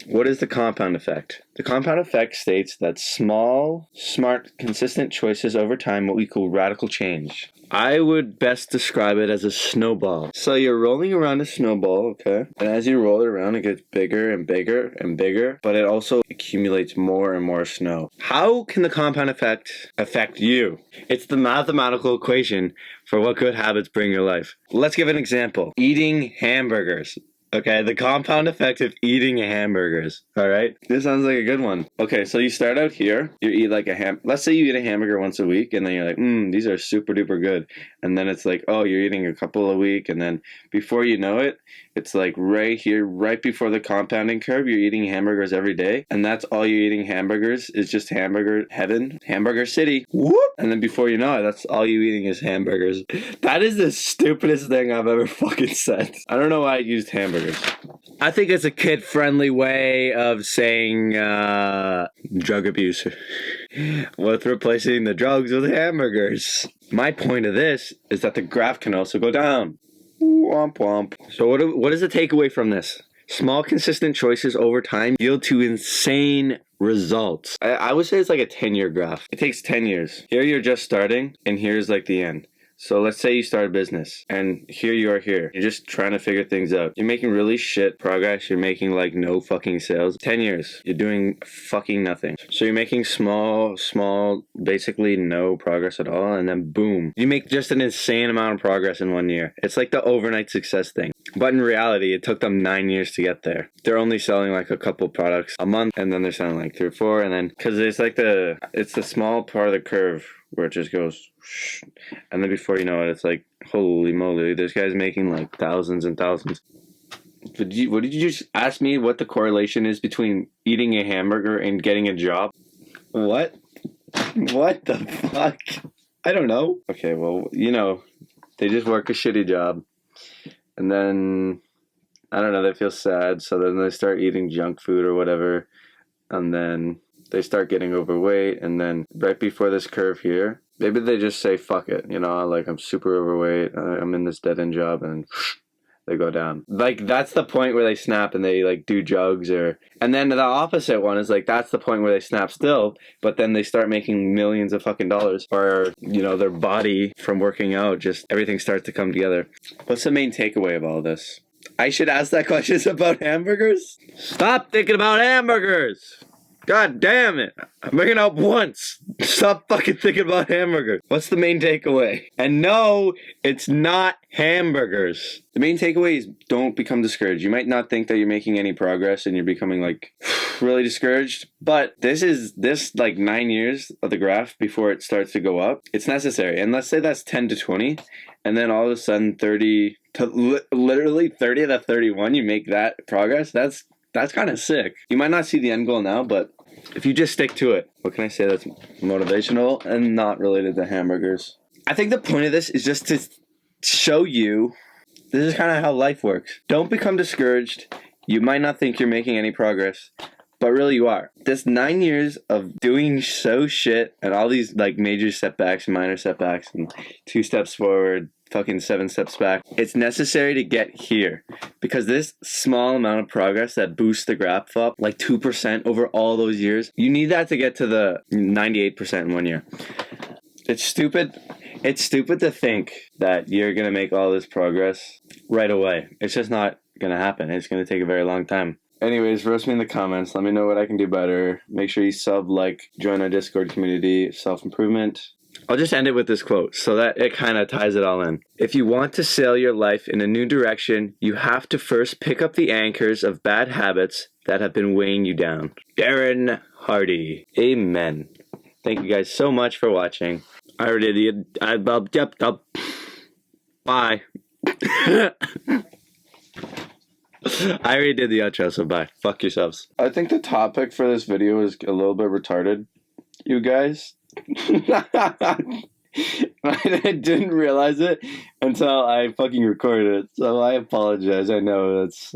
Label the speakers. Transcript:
Speaker 1: What is the compound effect? The compound effect states that small, smart, consistent choices over time will equal radical change. I would best describe it as a snowball. So you're rolling around a snowball, okay? And as you roll it around, it gets bigger and bigger and bigger, but it also accumulates more and more snow. How can the compound effect affect you? It's the mathematical equation for what good habits bring your life. Let's give an example. Eating hamburgers. Okay, the compound effect of eating hamburgers. All right, this sounds like a good one. Okay, so you start out here. You eat like let's say you eat a hamburger once a week, and then you're like, these are super duper good. And then it's like, oh, you're eating a couple a week, and then before you know it, it's like right here, right before the compounding curve, you're eating hamburgers every day, and that's all you're eating hamburgers is just hamburger heaven, hamburger city. Whoop! And then before you know it, that's all you eating is hamburgers. That is the stupidest thing I've ever fucking said. I don't know why I used hamburgers. I think it's a kid-friendly way of saying drug abuse with replacing the drugs with hamburgers. My point of this is that the graph can also go down. Womp womp. So what is the takeaway from this? Small, consistent choices over time yield to insane results. I would say it's like a 10-year graph. It takes 10 years. Here you're just starting, and here's like the end. So let's say you start a business, and here you are here. You're just trying to figure things out. You're making really shit progress. You're making like no fucking sales. 10 years. You're doing fucking nothing. So you're making small, basically no progress at all, and then boom. You make just an insane amount of progress in 1 year. It's like the overnight success thing. But in reality, it took them 9 years to get there. They're only selling like a couple products a month, and then they're selling like 3 or 4, and then, because it's like it's the small part of the curve where it just goes, and then before you know it, it's like, holy moly, this guy's making like thousands and thousands. What did you just ask me what the correlation is between eating a hamburger and getting a job? What? What the fuck? I don't know. Okay, well, they just work a shitty job, and then, I don't know, they feel sad, so then they start eating junk food or whatever, and then they start getting overweight, and then right before this curve here, maybe they just say, fuck it, like, I'm super overweight, I'm in this dead-end job, and they go down. Like, that's the point where they snap and they, like, do drugs, and then the opposite one is, like, that's the point where they snap still, but then they start making millions of fucking dollars, or, their body from working out, just everything starts to come together. What's the main takeaway of all this? I should ask that question about hamburgers? Stop thinking about hamburgers! God damn it. I'm bringing it up once. Stop fucking thinking about hamburgers. What's the main takeaway? And no, it's not hamburgers. The main takeaway is don't become discouraged. You might not think that you're making any progress and you're becoming like really discouraged, but this like 9 years of the graph before it starts to go up, it's necessary. And let's say that's 10 to 20, and then all of a sudden 30 to literally 30 to 31, you make that progress. That's kind of sick. You might not see the end goal now, but if you just stick to it, what can I say that's motivational and not related to hamburgers? I think the point of this is just to show you this is kind of how life works. Don't become discouraged. You might not think you're making any progress, but really you are. This 9 years of doing so shit and all these like major setbacks, minor setbacks, and 2 steps forward, fucking 7 steps back. It's necessary to get here because this small amount of progress that boosts the graph up like 2% over all those years, you need that to get to the 98% in 1 year. It's stupid. It's stupid to think that you're going to make all this progress right away. It's just not going to happen. It's going to take a very long time. Anyways, roast me in the comments. Let me know what I can do better. Make sure you join our Discord community, self-improvement. I'll just end it with this quote so that it kind of ties it all in. If you want to sail your life in a new direction, you have to first pick up the anchors of bad habits that have been weighing you down. Darren Hardy. Amen. Thank you guys so much for watching. I already did the... Bye. I already did the outro, so bye. Fuck yourselves. I think the topic for this video is a little bit retarded, you guys. I didn't realize it until I fucking recorded it, so I apologize. I know that's